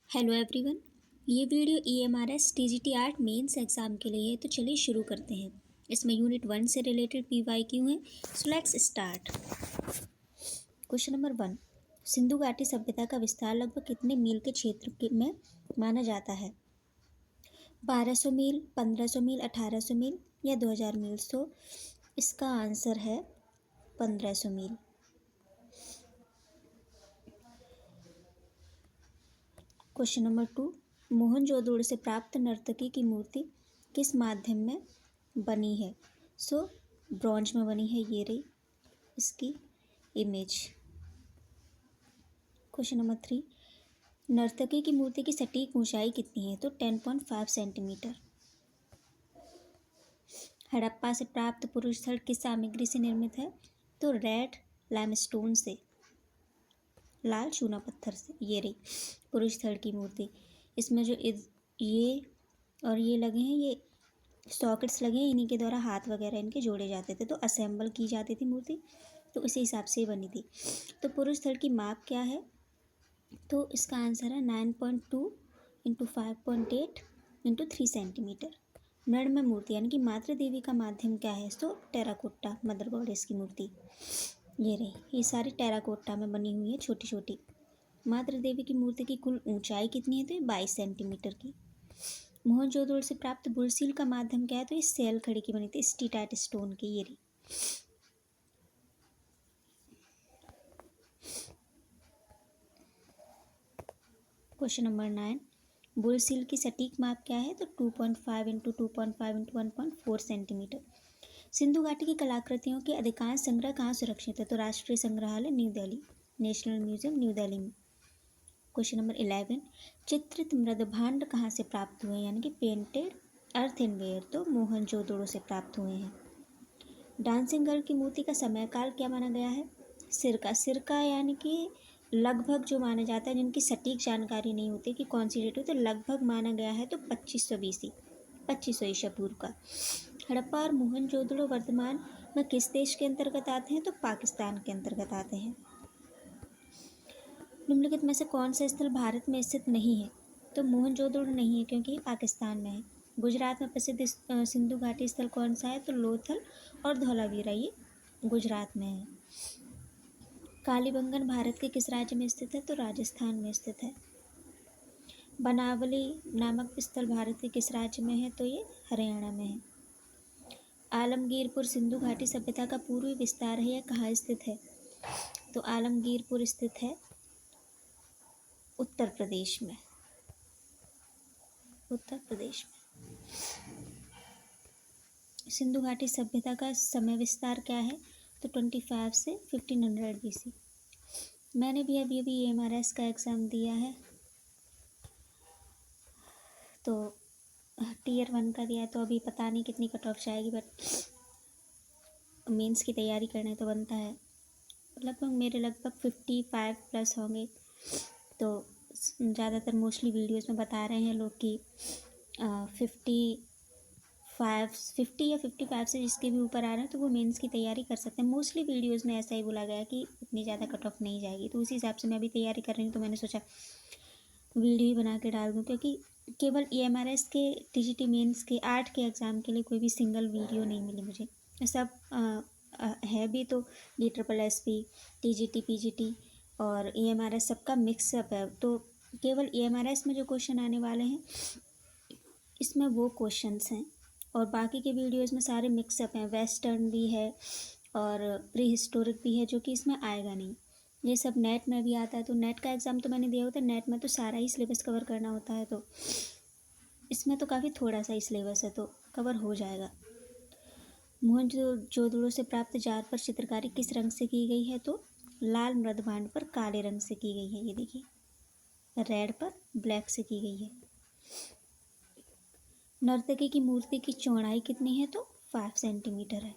Hello everyone. ये video EMRS TGT art mains exam के लिए है, तो चलिए शुरू करते हैं। इसमें यूनिट 1 से रिलेटेड PYQ हैं। So let's start. Question number 1, Sindhu घाटी सभ्यता का विस्तार लगभग कितने मील के क्षेत्र में माना जाता है? 1200 मील, 1500 मील, 1800 मील या 2000 मील? सो इसका आंसर है 1500 मील। क्वेश्चन नंबर 2, मोहनजोदड़ो से प्राप्त नर्तकी की मूर्ति किस माध्यम में बनी है? सो ब्रॉन्ज में बनी है। ये रही इसकी इमेज। क्वेश्चन नंबर 3, नर्तकी की मूर्ति की सटीक ऊंचाई कितनी है? तो 10.5 सेंटीमीटर। हड़प्पा से प्राप्त पुरुष स्थल किस सामग्री से निर्मित है? तो रेड लाइमस्टोन से, लाल चूना पत्थर से। ये रही पुरुष स्थल की मूर्ति। इसमें जो ये और ये लगे हैं, ये सॉकेट्स लगे हैं, इन्हीं के द्वारा हाथ वगैरह इनके जोड़े जाते थे, तो असेंबल की जाती थी मूर्ति, तो इसी हिसाब से बनी थी। तो पुरुष स्थल की माप क्या है? तो इसका आंसर है 9.2 × 5.8 × 3 सेंटीमीटर। मृण्मय मूर्ति यानी कि मातृ देवी का माध्यम क्या है? तो टेराकोटा, मदर गॉडेस की मूर्ति। ये रही, ये सारी टेराकोटा में बनी हुई है, छोटी छोटी। मातृ देवी की मूर्ति की कुल ऊंचाई कितनी है? तो ये 22 सेंटीमीटर की। मोहनजोदड़ो से प्राप्त बुरसील का माध्यम क्या है? तो ये सेल खड़ी की बनी थी, स्टीटाइट स्टोन की। ये रही। क्वेश्चन नंबर 9, बुरसील की सटीक माप क्या है? तो 2.5 × 2.5 × 1.4 सेंटीमीटर। सिंधु घाटी की कलाकृतियों के अधिकांश संग्रह कहाँ सुरक्षित है? तो राष्ट्रीय संग्रहालय new Delhi, national museum new Delhi में। क्वेश्चन नंबर 11, चित्रित मृदभांड कहाँ से प्राप्त हुए, यानी कि पेंटेड अर्थनवेयर? तो मोहनजोदड़ो से प्राप्त हुए हैं। डांसिंग गर्ल की मूर्ति का समयकाल क्या माना गया है? सिरका यानी कि लगभग जो माना जाता है, जिनकी सटीक जानकारी नहीं होती कि कौन सी डेट हो, तो लगभग माना गया है तो 2500 BC, 2500 ईसा पूर्व का। हड़प्पा और मोहनजोदड़ो वर्तमान में किस देश के अंतर्गत आते हैं? तो पाकिस्तान के अंतर्गत आते हैं। निम्नलिखित में से कौन सा स्थल भारत में स्थित नहीं है? तो मोहनजोदड़ो नहीं है, क्योंकि ये पाकिस्तान में है। गुजरात में प्रसिद्ध सिंधु घाटी स्थल कौन सा है? तो लोथल और धौलावीरा, ये गुजरात में है। कालीबंगन भारत के किस राज्य में स्थित है? तो राजस्थान में स्थित है। बनावली नामक स्थल भारत के किस राज्य में है? तो ये हरियाणा में है। आलमगीरपुर सिंधु घाटी सभ्यता का पूर्वी विस्तार है या कहाँ स्थित है? तो आलमगीरपुर स्थित है उत्तर प्रदेश में, उत्तर प्रदेश में। सिंधु घाटी सभ्यता का समय विस्तार क्या है? तो 25 से 1500 BC। मैंने भी अभी EMRS का एग्ज़ाम दिया है, तो Tier 1 का दिया है, तो अभी पता नहीं कितनी कट ऑफ जाएगी, बट मेंस की तैयारी करने तो बनता है। मेरे लगभग 55 प्लस होंगे। तो ज़्यादातर मोस्टली वीडियोस में बता रहे हैं लोग कि 50 या 55 से जिसके भी ऊपर आ रहे हैं तो वो मेंस की तैयारी कर सकते हैं। मोस्टली वीडियोस में ऐसा ही बोला गया कि इतनी ज़्यादा कट ऑफ नहीं जाएगी, तो उसी हिसाब से मैं अभी तैयारी कर रही हूँ। तो मैंने सोचा वीडियो ही बना के डाल दूँ, क्योंकि केवल EMRS के TGT मेंस के 8 के एग्ज़ाम के लिए कोई भी सिंगल वीडियो नहीं मिली मुझे। सब है भी, तो DSSP, TGT, PGT और EMRS सबका मिक्सअप है। तो केवल EMRS में जो क्वेश्चन आने वाले हैं इसमें वो क्वेश्चंस हैं, और बाकी के वीडियोस में सारे मिक्सअप हैं। वेस्टर्न भी है और प्री हिस्टोरिक भी है, जो कि इसमें आएगा नहीं। ये सब नेट में भी आता है, तो नेट का एग्ज़ाम तो मैंने दिया होता है। नेट में तो सारा ही सिलेबस कवर करना होता है, तो इसमें तो काफ़ी थोड़ा सा ही सिलेबस है, तो कवर हो जाएगा। मोहनजोदड़ो से प्राप्त जार पर चित्रकारी किस रंग से की गई है? तो लाल मृदभांड पर काले रंग से की गई है। ये देखिए, रेड पर ब्लैक से की गई है। नर्तकी की मूर्ति की चौड़ाई कितनी है? तो 5 सेंटीमीटर है।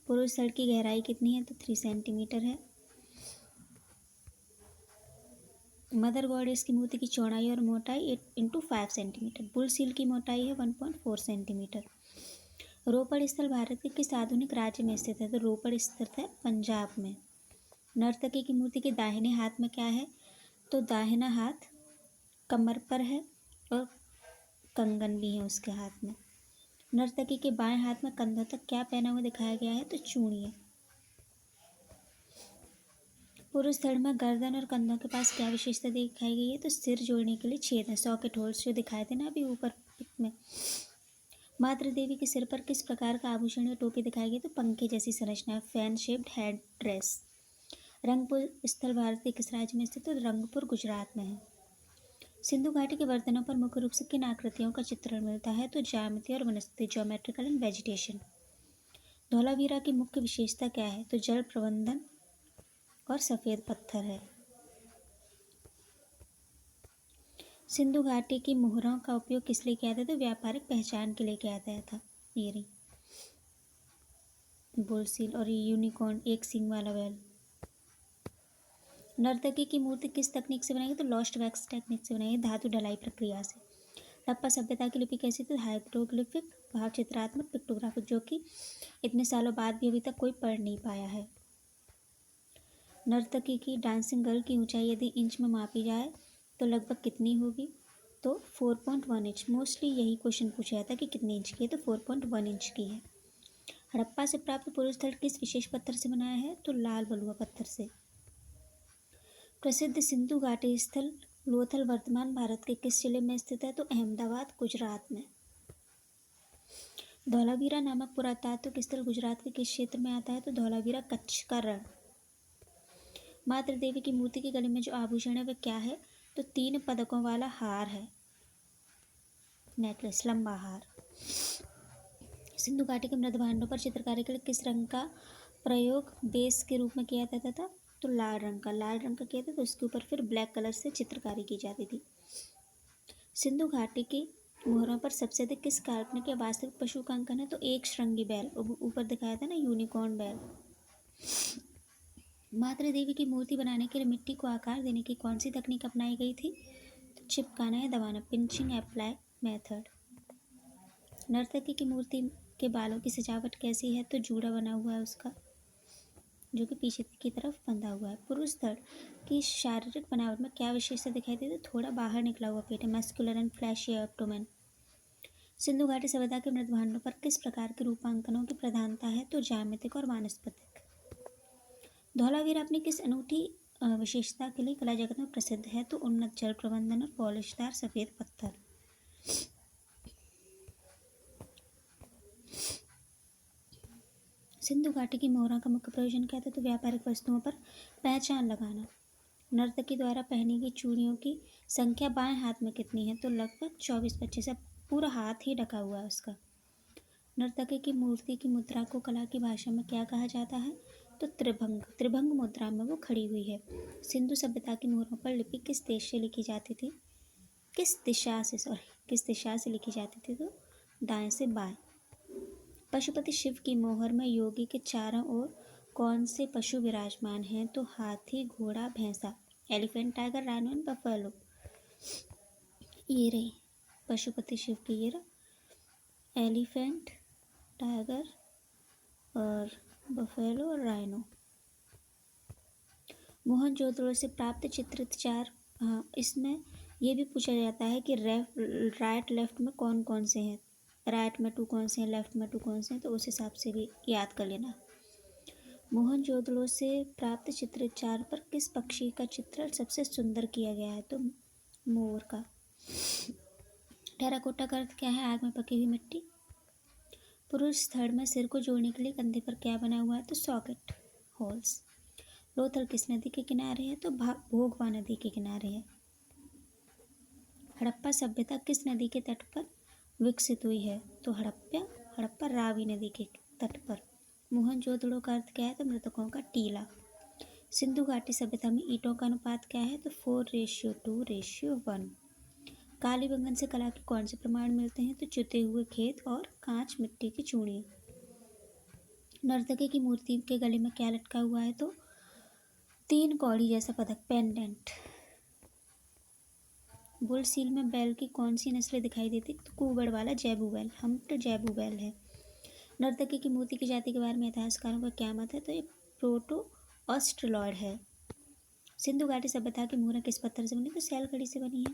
पुरुष स्थल की गहराई कितनी है? तो 3 सेंटीमीटर है। मदर गॉडेस की मूर्ति की चौड़ाई और मोटाई 8 × 5 सेंटीमीटर। बुल सील की मोटाई है 1.4 सेंटीमीटर। रोपड़ स्थल भारत के किस आधुनिक राज्य में स्थित है? तो रोपड़ स्थित है पंजाब में। नर्तकी की मूर्ति के दाहिने हाथ में क्या है? तो दाहिना हाथ कमर पर है और कंगन भी है उसके हाथ में। नर्तकी के बाएं हाथ में कंधों तक क्या पहना हुआ दिखाया गया है? तो चूड़ी है। पुरुष धड़ में गर्दन और कंधों के पास क्या विशेषता दिखाई गई है? तो सिर जोड़ने के लिए छेद है, सॉकेट होल्स जो दिखाए थे ना अभी ऊपर पिक में। मातृ देवी के सिर पर किस प्रकार का आभूषण या टोपी दिखाई गई? तो पंखे जैसी संरचना है, fan shaped head dress. Rangpur स्थल भारत के किस राज्य में स्थित है? तो रंगपुर गुजरात में है। सिंधु घाटी के बर्तनों पर मुख्य रूप से किन आकृतियों का चित्रण मिलता है? तो ज्यामिति और वनस्पति, ज्योमेट्रिकल एंड वेजिटेशन। धौलावीरा की मुख्य विशेषता क्या है? तो जल प्रबंधन और सफ़ेद पत्थर है। सिंधु घाटी की मोहरों का उपयोग किस लिए किया जाता है? तो व्यापारिक पहचान के लिए किया जाता था। ये रही बुल सील और यूनिकॉर्न, एक सींग वाला बैल। नर्तकी की मूर्ति किस तकनीक से बनाई गई? तो लॉस्ट वैक्स टेक्निक से बनाई गई, धातु ढलाई प्रक्रिया से। हड़प्पा सभ्यता की लिपि कैसी थी? हाइड्रोग्लिफिक, भाव चित्रात्मक, पिक्टोग्राफिक, जो कि इतने सालों बाद भी अभी तक कोई पढ़ नहीं पाया है। नर्तकी की डांसिंग गर्ल की ऊंचाई यदि इंच में मापी जाए तो लगभग कितनी होगी? तो 4.1 इंच। मोस्टली यही क्वेश्चन पूछा जाता है कि कितने इंच की है, तो 4.1 इंच की है। हड़प्पा से प्राप्त पुरुष स्थल किस विशेष पत्थर से बनाया है? तो लाल बलुआ पत्थर से। प्रसिद्ध सिंधु घाटी स्थल लोथल वर्तमान भारत के किस जिले में स्थित है? तो अहमदाबाद गुजरात में। धौलावीरा नामक पुरातात्विक स्थल गुजरात के किस क्षेत्र में आता है? तो धौलावीरा कच्छ का रण। मातृ देवी की मूर्ति के गले में जो आभूषण है वह क्या है? तो 3 पदकों वाला हार है, नेकलेस, लंबा हार। सिंधु घाटी के मृद भांडों पर चित्रकारी के लिए किस रंग का प्रयोग बेस के रूप में किया जाता था? तो लाल रंग का। लाल रंग का किया था तो उसके ऊपर फिर ब्लैक कलर से चित्रकारी की जाती थी। सिंधु घाटी की मोहरों पर सबसे अधिक किस काल्पनिक या वास्तविक पशु का अंकन है? तो एक श्रृंगी बैल, ऊपर दिखाया था ना यूनिकॉर्न बैल। मातृ देवी की मूर्ति बनाने के लिए मिट्टी को आकार देने की कौन सी तकनीक अपनाई गई थी? तो चिपकाना या दबाना, पिंचिंग अप्लाई मेथड। नर्तकी की मूर्ति के बालों की सजावट कैसी है? तो जूड़ा बना हुआ है उसका, जो कि पीछे की तरफ बंधा हुआ है। पुरुष धड़ की शारीरिक बनावट में क्या विशेषता दिखाई देती है? तो थोड़ा बाहर निकला हुआ पेट है, muscular and fleshy abdomen. Sindhu घाटी सभ्यता के मृद भांडों पर किस प्रकार के रूपांकनों की प्रधानता है? तो ज्यामितिक और वानस्पतिक। धौलावीरा अपनी किस अनूठी विशेषता के लिए कला जगत में प्रसिद्ध है? तो उन्नत जल प्रबंधन और पॉलिशदार सफ़ेद पत्थर। सिंधु घाटी की मोहरा का मुख्य प्रयोजन क्या था? तो व्यापारिक वस्तुओं पर पहचान लगाना। नर्तकी द्वारा पहनी गई चूड़ियों की संख्या बाएं हाथ में कितनी है? तो लगभग 24-25 है, पूरा हाथ ही ढका हुआ है उसका। नर्तकी की मूर्ति की मुद्रा को कला की भाषा में क्या कहा जाता है? तो त्रिभंग। त्रिभंग मुद्रा में वो खड़ी हुई है। सिंधु सभ्यता की मोहरों पर लिपि किस देश से लिखी जाती थी? किस दिशा से लिखी जाती थी? तो दाएं से बाएं। पशुपति शिव की मोहर में योगी के चारों ओर कौन से पशु विराजमान हैं? तो हाथी, घोड़ा, भैंसा, elephant, tiger, rhino and buffalo. ये रही पशुपति शिव की, ये रहा एलिफेंट, टाइगर और बफेलो और राइनो। मोहनजोदड़ो से प्राप्त चित्रित चार, हाँ इसमें ये भी पूछा जाता है कि राइट लेफ्ट में कौन कौन से हैं, राइट में 2 कौन से हैं, लेफ्ट में 2 कौन से हैं, तो उस हिसाब से भी याद कर लेना। मोहनजोदड़ो से प्राप्त चित्रित चार पर किस पक्षी का चित्रण सबसे सुंदर किया गया है? तो मोर का। टेराकोटा का अर्थ क्या है? आग में पकी हुई मिट्टी। पुरुष धड़ में सिर को जोड़ने के लिए कंधे पर क्या बना हुआ है? तो सॉकेट होल्स। लोथल किस नदी के किनारे है? तो भोगवा नदी के किनारे है। हड़प्पा सभ्यता किस नदी के तट पर विकसित हुई है? तो हड़प्पा रावी नदी के तट पर। मोहनजोदड़ो का अर्थ क्या है? तो मृतकों का टीला। सिंधु घाटी सभ्यता में ईंटों का अनुपात क्या है? तो 4:2:1। कालीबंगन से कला के कौन से प्रमाण मिलते हैं? तो चुते हुए खेत और कांच मिट्टी की चूड़ियाँ। नर्तकी की मूर्ति के गले में क्या लटका हुआ है? तो 3 कौड़ी जैसा पदक, पेंडेंट। बुल सील में बैल की कौन सी नस्लें दिखाई देती? तो कुबड़ वाला जैबू बैल, हम्प्ड जैबू बैल है। नर्तकी की मूर्ति की जाति के बारे में इतिहासकारों का क्या मत है? तो ये प्रोटो ऑस्ट्रोलॉइड है। सिंधु घाटी सभ्यता की मोहरें किस पत्थर से बनी? तो सैलखड़ी से बनी है।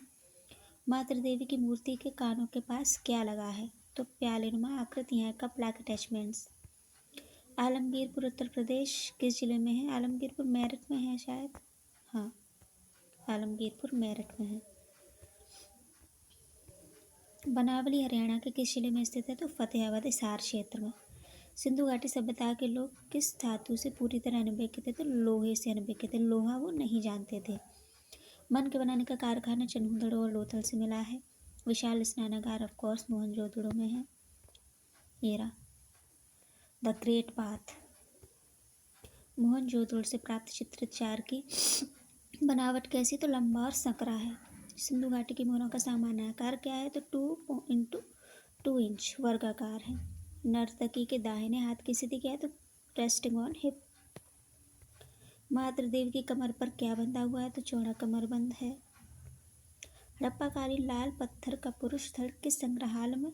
मातृ देवी की मूर्ति के कानों के पास क्या लगा है? तो प्यालेनुमा आकृतियाँ, cup like attachments. Alamgirpur Uttar Pradesh किस जिले में है? आलमगीरपुर मेरठ में है शायद। हाँ, आलमगीरपुर मेरठ में है। बनावली हरियाणा के किस जिले में स्थित है? तो फतेहाबाद हिसार क्षेत्र में। सिंधु घाटी सभ्यता के लोग किस धातु से पूरी तरह अनभिज्ञ थे? तो लोहे से अनभिज्ञ थे। लोहा वो नहीं जानते थे। मन के बनाने का कारखाना चनहुदड़ो और लोथल से मिला है। विशाल स्नानागार ऑफ कोर्स मोहनजोदड़ो में है। ये रहा द ग्रेट बाथ। मोहनजोदड़ो से प्राप्त चित्रचार की बनावट कैसी? तो लंबा और संकरा है। सिंधु घाटी की मोहरों का सामान्य आकार क्या है? तो 2 इंच वर्गाकार है। नर्तकी के दाहिने हाथ की स्थिति क्या है? तो रेस्टिंग ऑन हिप। मातृ देवी की कमर पर क्या बंधा हुआ है? तो चौड़ा कमरबंद है। हड़प्पाकालीन लाल पत्थर का पुरुष स्थल किस संग्रहालय में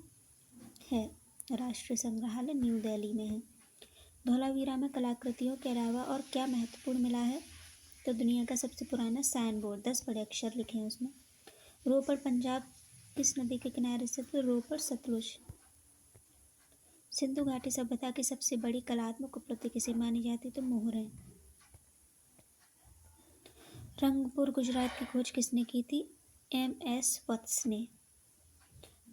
है? राष्ट्रीय संग्रहालय न्यू दिल्ली में है। धौलावीरा में कलाकृतियों के अलावा और क्या महत्वपूर्ण मिला है? तो दुनिया का सबसे पुराना साइन बोर्ड, 10 बड़े अक्षर लिखे हैं उसमें। रोपड़ पंजाब किस नदी के किनारे स्थित है? रोपड़ सतलुज। सिंधु घाटी सभ्यता की सबसे बड़ी कलात्मक उपलब्धि किसे मानी जाती है? तो मोहरें। रंगपुर गुजरात की खोज किसने की थी? MS वत्स ने।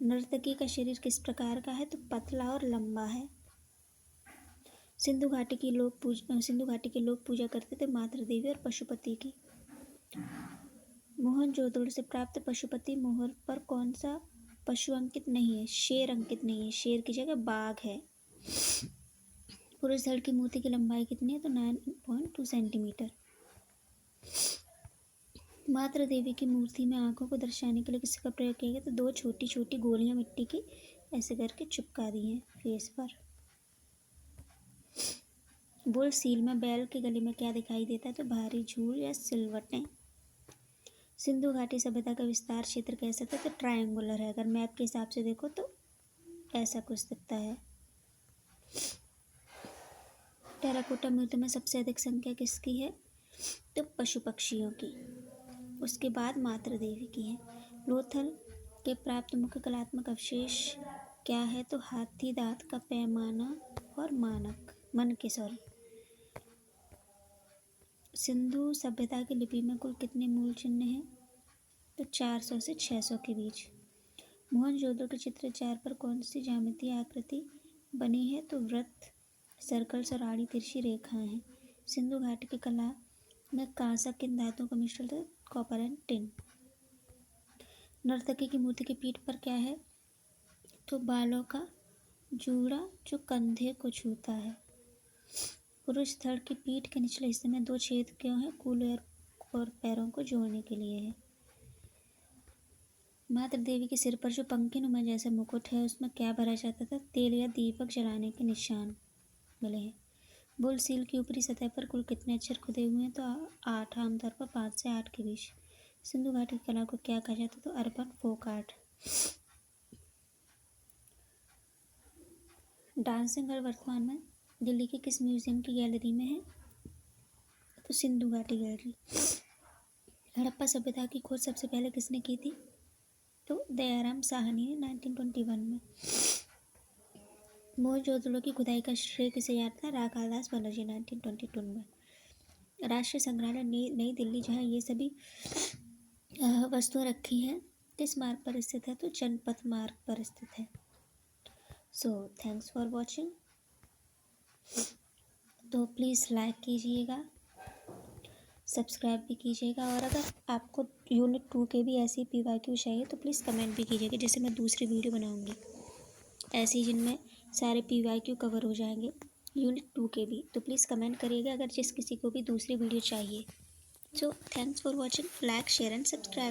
नर्तकी का शरीर किस प्रकार का है? तो पतला और लंबा है। सिंधु घाटी के लोग पूजा करते थे मातृ देवी और पशुपति की। मोहनजोदड़ो से प्राप्त पशुपति मोहर पर कौन सा पशु अंकित नहीं है? शेर अंकित नहीं है, शेर की जगह बाघ है। पुरुष धड़ की मूर्ति की लंबाई कितनी है? तो 9.2 सेंटीमीटर। मातृ देवी की मूर्ति में आंखों को दर्शाने के लिए किसका प्रयोग किया गया? तो 2 छोटी छोटी गोलियां मिट्टी की ऐसे करके चिपका दी हैं फेस पर। बुल सील में बैल के गले में क्या दिखाई देता है? तो भारी झूल या सिलवटें। सिंधु घाटी सभ्यता का विस्तार क्षेत्र कैसा था? तो ट्रायंगुलर है। अगर मैप के हिसाब से देखो तो ऐसा कुछ दिखता है। टेराकोटा मूर्ति में सबसे अधिक संख्या किसकी है? तो पशु पक्षियों की। उसके बाद मातृ देवी की है। लोथल के प्राप्त मुख्य कलात्मक अवशेष क्या है? तो हाथी दांत का पैमाना और सिंधु सभ्यता की लिपि में कुल कितने मूल चिन्ह हैं? तो 400 से 600 के बीच। मोहनजोदड़ो के चित्रचार पर कौन सी ज्यामितीय आकृति बनी है? तो वृत्त, सर्कल्स और आड़ी तिरछी रेखाएं हैं। सिंधु घाटी की कला में कांसा किन धातुओं का मिश्रण था? Copper and tin. नर्तकी की मूर्ति की पीठ पर क्या है? तो बालों का जूड़ा जो कंधे को छूता है। पुरुष धड़ की पीठ के निचले हिस्से में 2 छेद क्यों है? कूल्हे और पैरों को जोड़ने के लिए है। मातृ देवी के सिर पर जो पंखे नुमा जैसा मुकुट है उसमें क्या भरा जाता था? तेल या दीपक जलाने के निशान मिले हैं। बुल सील की ऊपरी सतह पर कुल कितने अक्षर खुदे हुए हैं? तो 8, आमतौर पर 5 से 8 के बीच। सिंधु घाटी की कला को क्या कहा जाता है? तो urban folk art. Dancing girl वर्तमान में दिल्ली के किस म्यूजियम की गैलरी में है? तो सिंधु घाटी गैलरी। हड़प्पा सभ्यता की खोज सबसे पहले किसने की थी? तो दयाराम साहनी ने 1921 में। मोहनजोदड़ो की खुदाई का श्रेय किसे जाता है? राखालदास बनर्जी 1922 में। राष्ट्रीय संग्रहालय नई दिल्ली जहाँ ये सभी वस्तुएं रखी हैं किस मार्ग पर स्थित है? तो जनपथ मार्ग पर स्थित है। So thanks for watching. तो प्लीज़ लाइक कीजिएगा, सब्सक्राइब भी कीजिएगा, और अगर आपको यूनिट 2 के भी ऐसी PYQ चाहिए तो प्लीज़ कमेंट भी कीजिएगा, जिससे मैं दूसरी वीडियो बनाऊंगी ऐसी जिनमें सारे PYQ कवर हो जाएंगे यूनिट 2 के भी। तो प्लीज़ कमेंट करिएगा अगर जिस किसी को भी दूसरी वीडियो चाहिए। So thanks for watching. Like, share and subscribe.